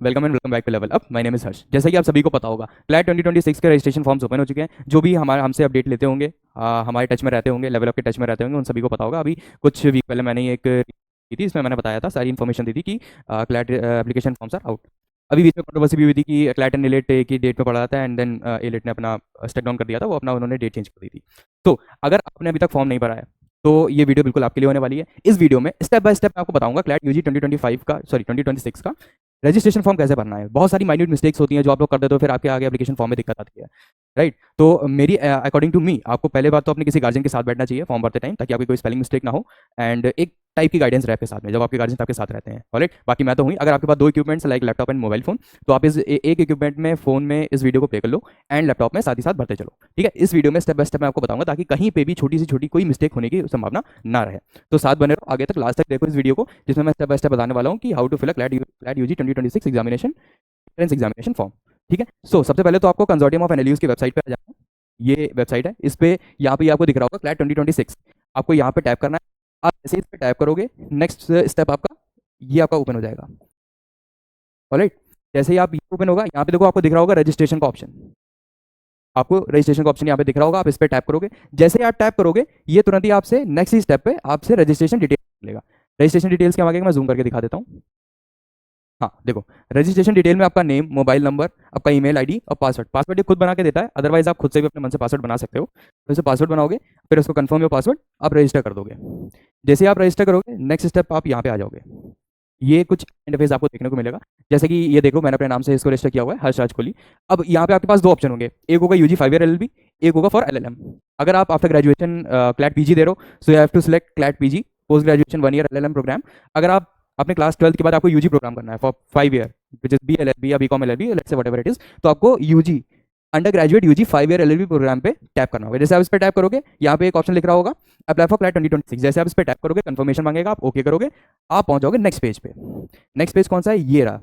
Welcome and welcome back to level up. My name is Harsh. जैसा कि आप सभी को पता होगा, क्लैट 2026 के रजिस्ट्रेशन फॉर्म्स ओपन हो चुके हैं। जो भी हमारे हमसे अपडेट लेते होंगे, हमारे टच में रहते होंगे, लेवल अप के टच में रहते होंगे, उन सभी को पता होगा। अभी कुछ वीक पहले मैंने एक की थी, इसमें मैंने बताया था, सारी इन्फॉर्मेशन दी थी कि CLAT application forms are out. अभी बीच में कंट्रोवर्सी भी हुई थी कि क्लैट एंड एलेट की डेट पे पड़ा था, एंड देन एलेट ने अपना स्टेप डाउन कर दिया था, वो अपना उन्होंने डेट चेंज कर दी थी। तो अगर आपने अभी तक फॉर्म नहीं भरा है तो ये वीडियो बिल्कुल आपके लिए होने वाली है। इस वीडियो में स्टेप बाय स्टेप मैं आपको बताऊंगा क्लैट यूजी 2025 का, सॉरी 2026 का रजिस्ट्रेशन फॉर्म कैसे भरना है। बहुत सारी माइन्यूट मिस्टेक्स होती हैं जो आप लोग कर देते हो, फिर आपके आगे एप्लीकेशन फॉर्म में दिक्कत आती है। राइट, तो मेरी अकॉर्डिंग टू मी आपको पहले बात तो अपने किसी गार्जियन के साथ बैठना चाहिए फॉर्म भरते टाइम, ताकि आपकी कोई स्पेलिंग मिस्टेक ना हो, एंड एक टाइप की गाइडेंस रहे आपके साथ में जब आपके गार्जियन आपके साथ रहते हैं। ऑलराइट, बाकी मैं तो हुई। अगर आपके पास दो equipments like laptop and mobile phone, तो आप इस एक इक्विपमेंट में फोन में इस वीडियो को प्ले कर लो एंड लैपटॉप में साथ ही साथ भरते चलो। ठीक है, इस वीडियो में स्टेप बाय स्टेप मैं आपको बताऊंगा ताकि कहीं पे भी छोटी से छोटी कोई मिस्टेक होने की संभावना ना रहे। तो साथ बने रहो, आगे तक लास्ट तक देखो इस वीडियो को, जिसमें मैं स्टेप बाय स्टेप बताने वाला हूँ कि how to fill a CLAT UG 2026 examination entrance examination form. ठीक है, सो सबसे पहले तो आपको कंसोर्टियम ऑफ एनएलयूज की वेबसाइट पे आ जाना है। ये वेबसाइट है, इस पे यहाँ पे आपको दिख रहा होगा क्लैट 2026। आपको यहाँ पे टैप करना है। आप जैसे इस पे टैप करोगे, नेक्स्ट स्टेप आपका ये आपका ओपन हो जाएगा। ऑलराइट, जैसे ही आप ये ओपन होगा, यहाँ पे देखो आपको दिख रहा होगा रजिस्ट्रेशन का ऑप्शन। आपको रजिस्ट्रेशन का ऑप्शन यहाँ पे दिख रहा होगा, आप इस पे टैप करोगे। जैसे ही आप टैप करोगे, ये तुरंत ही आपसे नेक्स्ट स्टेप पे आपसे रजिस्ट्रेशन डिटेल मिलेगा। रजिस्ट्रेशन डिटेल्स क्या मांगेगा, मैं जूम करके दिखा देता हूँ। हाँ देखो, रजिस्ट्रेशन डिटेल में आपका नेम, मोबाइल नंबर, आपका ईमेल आईडी और पासवर्ड। पासवर्ड ये खुद बना के देता है, अदरवाइज आप खुद से भी अपने मन से पासवर्ड बना सकते हो। तो इसे पासवर्ड बनाओगे, फिर उसको कंफर्म योर पासवर्ड, आप रजिस्टर कर दोगे। जैसे ही आप रजिस्टर करोगे, नेक्स्ट स्टेप आप यहाँ पे आ जाओगे। ये कुछ इंटरफेस आपको देखने को मिलेगा। जैसे कि ये देखो, मैंने अपने नाम से इसको रजिस्टर किया हुआ है, हर्ष राज कोहली। अब यहाँ पे आपके पास दो ऑप्शन होंगे, एक होगा यूजी 5 ईयर एलएलबी, एक होगा फॉर एलएलएम। अगर आप आफ्टर ग्रेजुएशन क्लैट पीजी दे रहे हो, so you have to select CLAT PG post graduation 1 year LLM programme. अगर आप अपने क्लास 12 के बाद आपको यूजी प्रोग्राम करना है for 5 year, which is B LLB या BCom LLB, let's say whatever it is, तो आपको UG undergraduate UG 5 year LLB programme पे टैप करना होगा। जैसे आप इस पे टैप करोगे, यहाँ पे एक ऑप्शन लिख रहा होगा अप्लाई फॉर क्लैट 2026। जैसे आप इस पे टैप करोगे, कंफर्मेशन मांगेगा, आप ओके करोगे, आप पहुंच जाओगे नेक्स्ट पेज पे। नेक्स्ट पेज कौन सा है, ये रहा।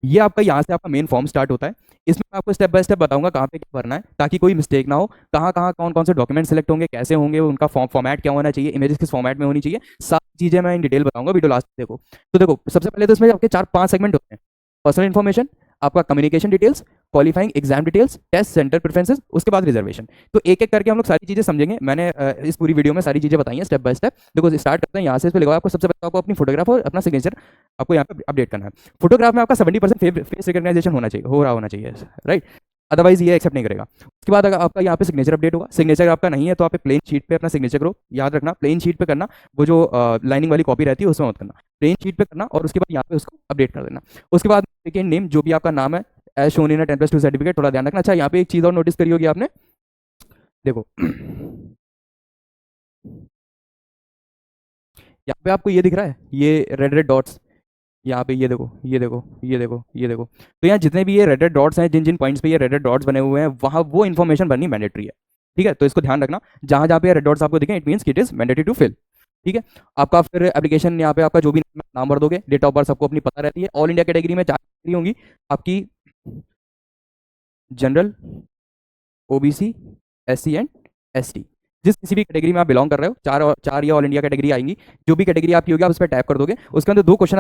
ये आपका यहाँ से आपका मेन फॉर्म स्टार्ट होता है। इसमें मैं आपको स्टेप बाय स्टेप बताऊंगा कहाँ पे क्या भरना है, ताकि कोई मिस्टेक ना हो। कहाँ कहाँ कौन कौन से डॉक्यूमेंट सेलेक्ट होंगे, कैसे होंगे, उनका फॉर्मेट क्या होना चाहिए, इमेजेस किस फॉर्मेट में होनी चाहिए, सारी चीजें मैं इन डिटेल बताऊंगा। वीडियो लास्ट देखो। तो देखो, सबसे पहले तो इसमें आपके 4-5 सेगमेंट होते हैं। पर्सनल इन्फॉर्मेशन, आपका communication details, qualifying exam details, test centre preferences, उसके बाद रिजर्वेशन। तो एक एक करके हम लोग सारी चीजें समझेंगे। मैंने इस पूरी वीडियो में सारी चीजें बताई हैं स्टेप बाय स्टेप। देखो, स्टार्ट करते हैं यहाँ से। इस पे लिखा आपको सबसे पहले आपको अपनी फोटोग्राफ और अपना सिग्नेचर आपको यहाँ पे अपडेट करना है। फोटोग्राफ में आपका 70% फेस रिकॉग्नाइजेशन होना चाहिए, हो रहा होना चाहिए, राइट, अदरवाइज ये एक्सेप्ट नहीं करेगा। उसके बाद अगर आपका यहाँ पे सिग्नेचर अपडेट होगा, सिग्नेचर आपका नहीं है तो आप प्लेन शीट पे अपना सिग्नेचर करो। याद रखना, प्लेन शीट पे करना, वो जो लाइनिंग वाली कॉपी रहती है उसमें मत करना, प्लेन शीट पे करना, और उसके बाद यहाँ पे उसको अपडेट कर देना। उसके बाद सेकेंड नेम, जो भी आपका नाम है, एज शोन इन 10+2 सर्टिफिकेट, थोड़ा ध्यान रखना। अच्छा, यहाँ पे एक चीज और नोटिस करी होगी आपने, देखो यहाँ पे आपको ये दिख रहा है, ये रेड रेड डॉट्स, यहाँ पे ये देखो, ये देखो, ये देखो, ये देखो। तो यहाँ जितने भी ये रेड रेड डॉट्स हैं, जिन जिन पॉइंट्स पे ये रेड रेड डॉट्स बने हुए हैं, वहाँ वो इन्फॉर्मेशन भरनी मैंडेटरी है। ठीक है, तो इसको ध्यान रखना। जहाँ जहाँ पे रेड डॉट्स आपको दिखे, it means it is mandatory to fill. ठीक है, आपका फिर एप्लीकेशन यहाँ पे आपका जो भी नाम भर दोगे, डेट ऑफ बर्थ सबको अपनी पता रहती है। ऑल इंडिया कैटेगरी में 4 कैटेगरी होंगी आपकी, general, OBC, SC and ST. जिस किसी भी कैटेगरी में आप बिलोंग कर रहे हो, चार या ऑल इंडिया कैटेगरी आएंगी। जो भी कैटेगरी आपकी होगी, आप उस पर टैप कर दोगे। उसके अंदर दो क्वेश्चन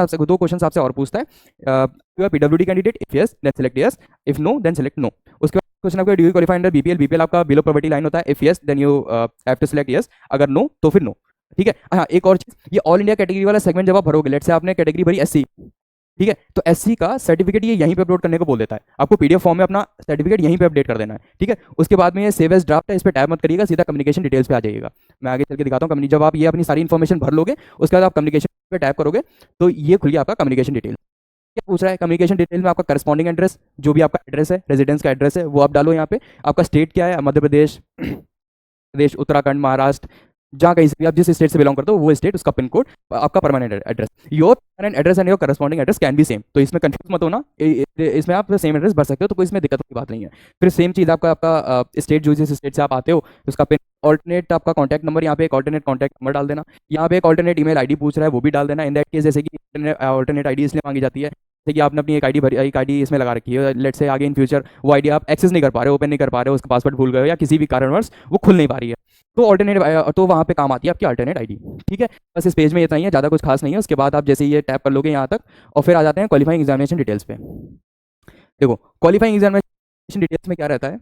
आपसे और पूछता है। You are PWD candidate, if yes then select yes, if no then select no. उसके बाद क्वेश्चन आपका, do you qualify under BPL, BPL आपका बिलो पॉवर्टी लाइन होता है, if yes then you have to select yes, अगर no तो फिर no. ठीक है, हाँ एक और चीज, ये ऑल इंडिया कैटेगरी वाला सेगमेंट जब आप भरोगे, लेट से आपने कैटेगरी भरी एससी, ठीक है, तो एससी का सर्टिफिकेट ये यहीं पे अपलोड करने को बोल देता है। आपको पीडीएफ फॉर्म में अपना सर्टिफिकेट यहीं पे अपडेट कर देना है। ठीक है, उसके बाद में ये सेव एज ड्राफ्ट है, इस पे टैप मत करिएगा, सीधा कम्युनिकेशन डिटेल्स पे आ जाइएगा। मैं आगे चल के दिखाता हूँ। जब आप ये अपनी सारी इन्फॉर्मेशन भर लोगे, उसके बाद आप कम्युनिकेशन पे टैप करोगे, तो ये खुल गया आपका कम्युनिकेशन डिटेल। क्या पूछ रहा है कम्युनिकेशन डिटेल में, आपका करस्पॉन्डिंग एड्रेस, जो भी आपका एड्रेस है, रेजिडेंस का एड्रेस है, वो आप डालो यहाँ पे। आपका स्टेट क्या है, मध्य प्रदेश, प्रदेश, उत्तराखंड, महाराष्ट्र, जहाँ कहीं से भी आप जिस स्टेट से बिलोंग करते हो वो स्टेट, उसका पिन कोड, आपका permanent address. Your permanent address and your corresponding address can be same, तो इसमें कंफ्यूज मत होना। इसमें आप सेम एड्रेस भर सकते हो, तो कोई इसमें दिक्कत की बात नहीं है। फिर सेम चीज़ आपका आपका स्टेट, जो जिस स्टेट से आप आते हो, उसका पिन, ऑल्टरनेट आपका कॉन्टैक्ट नंबर, यहाँ पे एक ऑल्टरनेट कॉन्टैक्ट नंबर डाल देना। यहाँ पे एक ऑल्टरनेट ईमेल आईडी पूछ रहा है, वो भी डाल देना। इन दैट केस, जैसे कि ऑल्टरनेट आईडी इसलिए मांगी जाती है, कि आपने अपनी एक आईडी इसमें लगा रखी है, लेट से आगे इन फ्यूचर वो आईडी आप एक्सेस नहीं कर पा रहे हो, ओपन नहीं कर पा रहे हो, उसका पासवर्ड भूल गए हो या किसी भी कारणवश वो खुल नहीं पा रही है, तो ऑल्टरनेट तो वहाँ पे काम आती है आपकी अल्टरनेट आईडी। ठीक है, बस इस पेज में इतना ही है, ज़्यादा कुछ खास नहीं है। उसके बाद आप जैसे ये टैप कर लोगे यहाँ तक और फिर आ जाते हैं क्वालिफाइंग एग्जामिनेशन डिटेल्स पे। देखो क्वालिफाइंग एग्जामिनेशन डिटेल्स में क्या रहता है,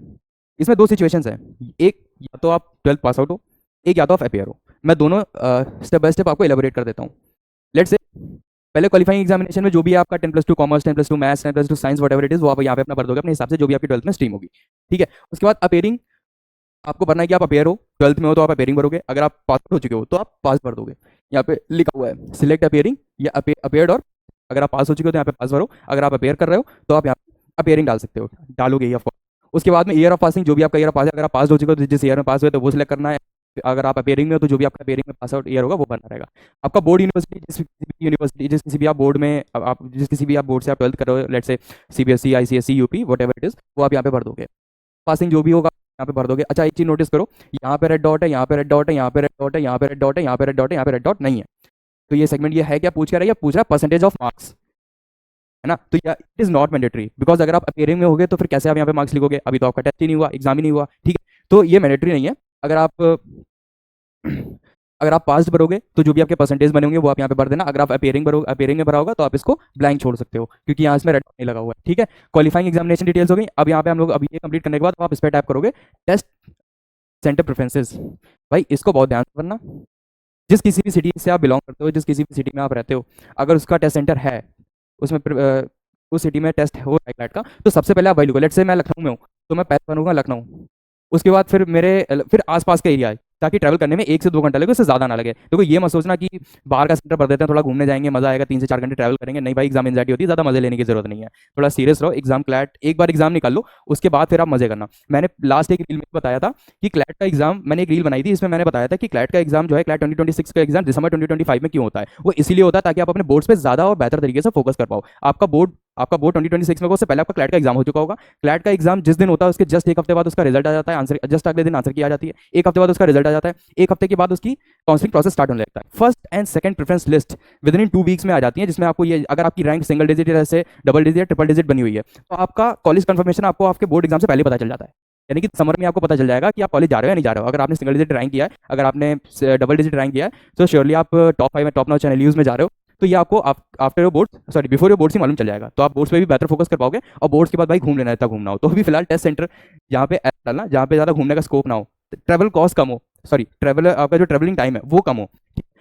इसमें दो सिचुएशंस हैं, एक या तो आप 12th पास आउट हो, एक या तो आप अपेयर हो। मैं दोनों स्टेप बाय स्टेप आपको एलेबोरेट कर देता हूँ। लेट्स से पहले क्वालिफाइंग एग्जामिनेशन में जो भी आपका 10+2 commerce, 10+2 maths, 10+2 science, what ever it is, वो आप यहाँ पे अपना भर दोगे अपने हिसाब से, जो भी आपकी 12th में स्ट्रीम होगी। ठीक है, उसके बाद अपेयरिंग आपको भरना है कि आप अपेयर हो, 12th में हो तो आप अपेयरिंग भरोगे, अगर आप पास हो चुके हो तो आप पास भर दोगे। यहाँ पे लिखा हुआ है सिलेक्ट अपेयरिंग या अपेयर्ड, और अगर आप पास हो चुके हो तो यहाँ पे पास भरो, अगर आप अपेयर कर रहे हो तो आप यहाँ पे अपेयरिंग डाल सकते हो, डालोगे ही ऑफकोर्स। उसके बाद में ईयर ऑफ पासिंग, जो भी आपका ईयर ऑफ पास है, अगर आप पास हो चुके हो तो जिस ईयर में पास हुए तो वो सिलेक्ट करना है, अगर आप अपेयरिंग में हो तो जो भी आपका अपेयरिंग में पास आउट ईयर होगा वो बनना रहेगा। आपका बोर्ड यूनिवर्सिटी, जिस किसी भी आप बोर्ड में आप जिस किसी भी आप बोर्ड से आप 12th कर रहे हो, लेट से CBSE, ICSE, UP, what ever it is, वो आप यहाँ पे भर दोगे। पासिंग जो भी होगा यहाँ पे भर दोगे। अच्छा एक चीज नोटिस करो, यहाँ पे रेड डॉट है, यहाँ पे रेड डॉट है, यहाँ पे रेड डॉट है, यहाँ पे रेड डॉट है, यहाँ पे रेड डॉट है, यहाँ पे रेड डॉट नहीं है। तो ये सेगमेंट ये है क्या पूछ रहा है, पूछ रहा है परसेंटेज ऑफ मार्क्स, है ना। तो it is not mandatory, because अगर आप अपेयरिंग में होगे तो फिर कैसे आप यहाँ पे मार्क्स लिखोगे, अभी तो आपका टेस्ट ही नहीं हुआ, एग्जाम ही नहीं हुआ। ठीक है, तो ये मैंडेटरी नहीं है। अगर आप पास भरोगे तो जो भी आपके परसेंटेज बने होंगे वो आप यहाँ पे भर देना। अगर आप अपेयरिंग में भरा होगा तो आप इसको ब्लैंक छोड़ सकते हो, क्योंकि यहाँ इसमें रेड नहीं लगा हुआ है। ठीक है, क्वालिफाइंग एग्जामिनेशन डिटेल्स हो गई। अब यहाँ पे हम लोग अभी ये कंप्लीट करने के बाद आप इस पर टैप करोगे टेस्ट सेंटर प्रेफरेंसेस। भाई इसको बहुत ध्यान से करना, जिस किसी भी सिटी से आप बिलोंग करते हो, जिस किसी भी सिटी में आप रहते हो, अगर उसका टेस्ट सेंटर है, उसमें उस सिटी में टेस्ट हो रहा है क्लैट का, तो सबसे पहले आप वही लोगे। लेट से मैं लखनऊ में हूँ तो मैं पहले बनूंगा लखनऊ, उसके बाद फिर आसपास का एरिया है, ताकि ट्रैवल करने में 1 से 2 घंटा लगे, उससे ज़्यादा ना लगे। देखो ये मत सोचना कि बाहर का सेंटर भर देते हैं, थोड़ा घूमने जाएंगे, मजा आएगा, 3 से 4 घंटे ट्रैवल करेंगे। नहीं भाई, एग्जाम एंजाइटी होती है, ज़्यादा मजे लेने की जरूरत नहीं है। थोड़ा सीरियस रहो, एग्जाम क्लैट एक बार एग्जाम निकाल लो, उसके बाद फिर आप मजे करना। मैंने लास्ट एक रील में बताया था कि क्लैट का एग्जाम, मैंने एक रील बनाई थी, इसमें मैंने बताया था कि क्लैट का एग्जाम जो है, क्लैट 2026 का एग्जाम दिसंबर 2025 में क्यों होता है। वो इसीलिए होता है ताकि आप अपने बोर्ड्स पे ज़्यादा और बेहतर तरीके से फोकस कर पाओ। आपका बोर्ड 2026 में, उससे पहले आपका क्लैट का एग्जाम हो चुका होगा। क्लैट का एग्जाम जिस दिन होता है उसके जस्ट एक हफ्ते बाद उसका रिजल्ट आ जाता है, आंसर जस्ट अगले दिन आंसर की आ जाती है, एक हफ्ते बाद उसका रिजल्ट आ जाता है, एक हफ्ते के बाद उसकी काउंसलिंग प्रोसेस स्टार्ट होने लगता है। First and second preference list with in 2 weeks में आ जाती है, जिसमें आपको ये, अगर आपकी रैंक सिंगल डिजिट जैसे डबल डिजिट या ट्रिपल डिजिट बनी हुई है, तो आपका कॉलेज कंफर्मेशन आपको आपके बोर्ड एग्जाम से पहले पता चल जाता है। यानी कि समर में आपको पता चल जाएगा कि आप कॉलेज जा रहे हो या नहीं जा रहे हो। अगर आपने सिंगल डिजिट रैंक किया है, अगर आपने डबल डिजिट रैंक किया है, तो श्योरली आप टॉप 5 में, टॉप नॉच एनएलयूज में जा रहे हो। तो ये आपको after your board, sorry before your board से मालूम चल जाएगा, तो आप बोर्ड्स पे भी बेहतर फोकस कर पाओगे। और बोर्ड्स के बाद भाई घूम लेना है, इतना घूमना हो तो अभी फिलहाल टेस्ट सेंटर यहाँ पे डालना जहाँ पे ज़्यादा घूमने का स्कोप ना हो, ट्रैवल कॉस्ट कम हो, सॉरी ट्रैवल आपका जो ट्रैवलिंग टाइम है वो कम हो।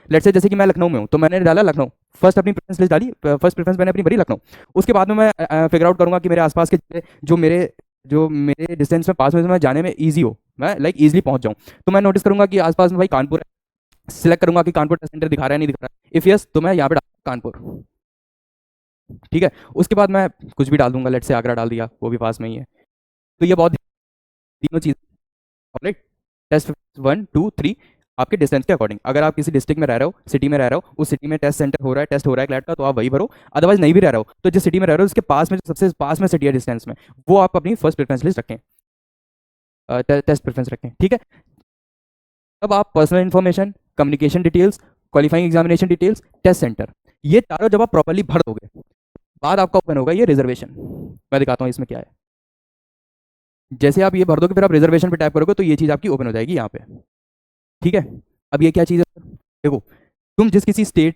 लेट्स से जैसे कि मैं लखनऊ में हूँ तो मैंने डाला लखनऊ, फर्स्ट अपनी प्रेफरेंस लिस्ट डाली, फर्स्ट प्रेफरेंस मैंने अपनी भरी लखनऊ। उसके बाद में मैं फिगर आउट करूँगा कि मेरे आसपास के जो मेरे डिस्टेंस में पास में मैं जाने में ईजी हो, मैं लाइक ईजिली पहुंच जाऊँ। तो मैं नोटिस करूंगा कि आसपास में भाई कानपुर है, सिलेक्ट करूंगा कि कानपुर टेस्ट सेंटर दिखा रहा है नहीं दिखा रहा है। इफ यस तो मैं यहाँ पे डालूंगा कानपुर। ठीक है, उसके बाद मैं कुछ भी डाल दूंगा, लेट से आगरा डाल दिया, वो भी पास में ही है। तो ये बहुत तीनों चीज़, राइट। टेस्ट 1 2 3 आपके डिस्टेंस के अकॉर्डिंग, अगर आप किसी डिस्ट्रिक्ट में रह रहे हो, सिटी में रह रहे हो, उस सिटी में टेस्ट सेंटर हो रहा है, टेस्ट हो रहा है क्लैट का, तो आप वही भरो। अदरवाइज नहीं भी रह रहे हो तो जिस सिटी में रह रहे हो उसके पास में, जो सबसे पास में सिटी है डिस्टेंस में, वो आप अपनी फर्स्ट प्रेफरेंस लिस्ट रखें, टेस्ट प्रेफरेंस रखें। ठीक है, अब आप personal information, communication details, qualifying examination details, test centre, ये चारों जब आप प्रॉपर्ली भर दोगे, बाद आपका ओपन होगा ये रिजर्वेशन। मैं दिखाता हूँ इसमें क्या है। जैसे आप ये भर दोगे फिर आप रिजर्वेशन पे टाइप करोगे तो ये चीज़ आपकी ओपन हो जाएगी यहाँ पे। ठीक है, अब ये क्या चीज़ है, देखो तुम जिस किसी स्टेट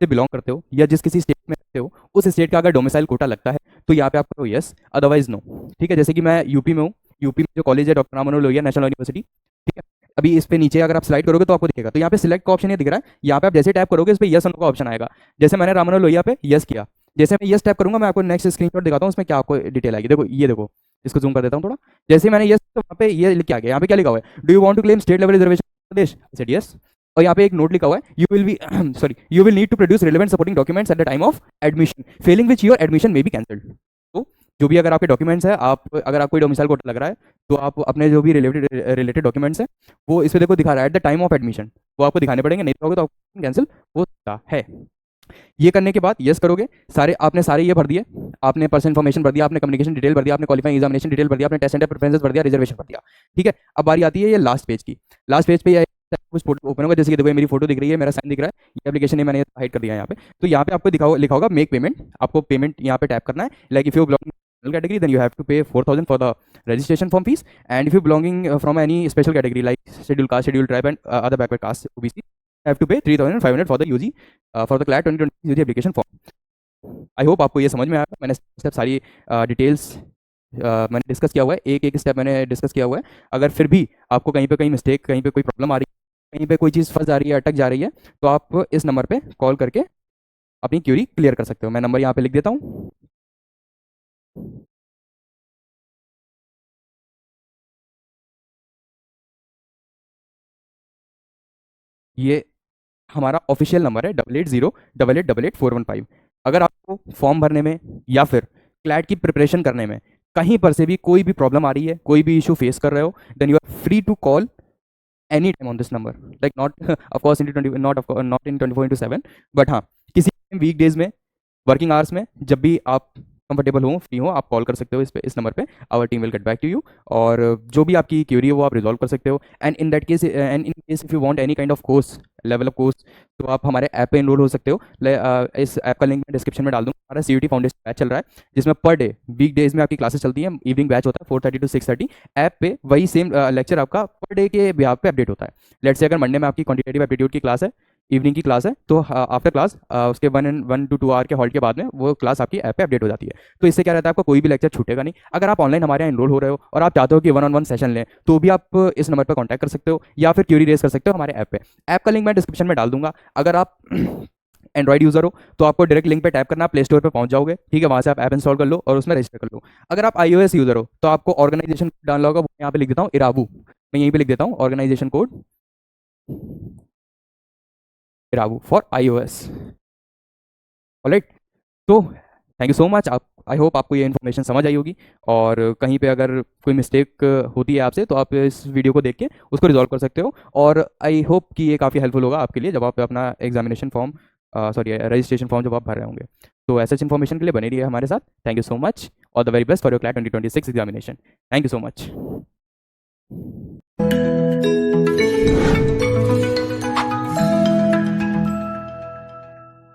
से बिलोंग करते हो या जिस किसी स्टेट में रहते हो, उस स्टेट का अगर डोमिसाइल कोटा लगता है तो यहाँ पे आप करो यस, अदरवाइज नो। ठीक है, जैसे कि मैं यूपी में हूँ, यूपी में जो कॉलेज है doctor Ram Manohar Lohia national university. ठीक है, अभी इस पे नीचे अगर आप स्लाइड करोगे तो आपको दिखेगा, तो यहाँ पे सिलेक्ट का ऑप्शन ये दिख रहा है, यहाँ पे आप जैसे टैप करोगे इस पर यस नो का ऑप्शन आएगा। जैसे मैंने राम मनोहर लोहिया पे यस किया, जैसे मैं यस टैप करूंगा, मैं आपको नेक्स्ट स्क्रीनशॉट दिखाता हूँ, उसमें क्या आपको डिटेल आएगी। देखो ये देखो, इसको जूम कर देता हूँ थोड़ा। जैसे मैंने यस, तो वहाँ पे ये लिख के आ गया, यहाँ पे क्या लिखा हुआ है, do you want to claim state level reservation प्रदेश, सेड यस। और यहाँ पे एक नोट लिखा हुआ है, you will need to produce relevant supporting documents at the time of admission, failing which your admission may be cancelled. तो जो भी अगर आपके डॉक्यूमेंट्स है, अगर आपको डोमिसाइल कोटा लग रहा है तो आप अपने जो भी रिलेटेड डॉक्यूमेंट्स हैं वो इस पे देखो दिखा रहा है eight the time of admission, वो आपको दिखाने पड़ेंगे, नहीं होगा तो आपको कैंसिल हो सकता है। ये करने के बाद यस करोगे, आपने सारे ये भर दिए, आपने पर्सनल इन्फॉर्मेशन भर दिया, आपने कम्युनिकेशन डिटेल भर दिया, आपने क्वालिफाइंग एग्जामिनेशन डिटेल भर दिया, आपने टेस्ट सेंटर प्रेफरेंसेस भर दिया, रिजर्वेशन भर दिया। ठीक है, अब बारी आती है ये लास्ट पेज की। लास्ट पेज पे कुछ फोटो ओपन होगा, जैसे कि देखो ये मेरी फोटो दिख रही है, मेरा साइन दिख रहा है, ये एप्लीकेशन है, मैंने हाइड कर दिया है यहाँ पे। तो यहाँ पे आपको लिखा होगा मेक पेमेंट, आपको पेमेंट यहाँ पे टैप करना है। Like if you belong category, then you have to pay 4,000 for the registration form fees. And if you're belonging from any special category like scheduled caste, scheduled tribe, and other backward caste OBC, you have to pay 3,500 for the UG for the CLAT 2020 UG application form. I hope आपको ये समझ में आया। मैंने step सारी details मैंने discuss किया हुआ है, एक एक स्टेप मैंने डिस्कस किया हुआ है। अगर फिर भी आपको कहीं पे कहीं मिस्टेक, कहीं पे कोई प्रॉब्लम आ रही है, कहीं पे कोई चीज़ फंस जा रही है, अटक जा रही है, तो आप इस नंबर पे कॉल करके अपनी क्यूरी क्लियर कर सकते हो। मैं नंबर यहाँ पे लिख देता हूँ। ये हमारा ऑफिशियल नंबर है 8808888415। अगर आपको फॉर्म भरने में या फिर क्लैट की प्रिपरेशन करने में कहीं पर से भी कोई भी प्रॉब्लम आ रही है, कोई भी इशू फेस कर रहे हो, then you are free to call any time on this number. Like not of course in 20, not in 24/7, but हाँ किसी वीक डेज में, वर्किंग आवर्स में, जब भी आप कंफर्टेबल हो, फ्री हो, आप कॉल कर सकते हो इस नंबर पे। Our team will get back to you, और जो भी आपकी क्यूरी है वो आप रिजॉल्व कर सकते हो। And in that case, and in case if you want any kind of course, level of course, तो आप हमारे ऐप पे इनरोल हो सकते हो। इस ऐप का लिंक मैं डिस्क्रिप्शन में डाल दूँगा। हमारा CUT फाउंडेशन बैच चल रहा है, जिसमें पर डे वीक डेज में आपकी क्लासेस चलती हैं, इवनिंग बैच होता है 4:30 to 6:30। ऐप पे वही सेम लेक्चर आपका पर डे के बिहाफ पे अपडेट होता है। लेट्स से अगर मंडे में आपकी क्वांटिटेटिव एप्टीट्यूड की क्लास है, इवनिंग की क्लास है, तो आफ्टर क्लास उसके 1 to 2 आवर के हॉल्ट के बाद में वो क्लास आपकी ऐप पे अपडेट हो जाती है। तो इससे क्या रहता है, आपको कोई भी लेक्चर छूटेगा नहीं। अगर आप ऑनलाइन हमारे यहाँ इनरोल हो रहे हो और आप चाहते हो कि 1-on-1 सेशन लें, तो भी आप इस नंबर पर कॉन्टैक्ट कर सकते हो, या फिर क्यूरी रेज कर सकते हो हमारे ऐप पे। ऐप का लिंक मैं डिस्क्रिप्शन में डाल दूंगा। अगर आप एंड्रॉइड यूजर हो तो आपको डायरेक्ट लिंक पे टैप करना, प्ले स्टोर पे पहुंच जाओगे, ठीक है, वहाँ से आप ऐप इंस्टॉल कर लो और उसमें रजिस्टर कर लो। अगर आप iOS यूजर हो तो आपको ऑर्गेनाइजेशन डालना होगा, यहाँ पे लिख देता हूँ इराबू, मैं यहीं पे लिख देता हूँ ऑर्गेनाइजेशन कोड इराबू फॉर iOS। ऑलराइट, तो थैंक यू सो मच। आप, आई होप आपको ये इन्फॉर्मेशन समझ आई होगी, और कहीं पे अगर कोई मिस्टेक होती है आपसे, तो आप इस वीडियो को देख के उसको रिजॉल्व कर सकते हो। और आई होप कि ये काफ़ी हेल्पफुल होगा आपके लिए जब आप अपना examination form, sorry registration form जब आप भर रहे होंगे। तो ऐसे इन्फॉर्मेशन के लिए बने रहिए हमारे साथ। Thank you so much, all the very best for your CLAT 2026 examination. Thank you so much.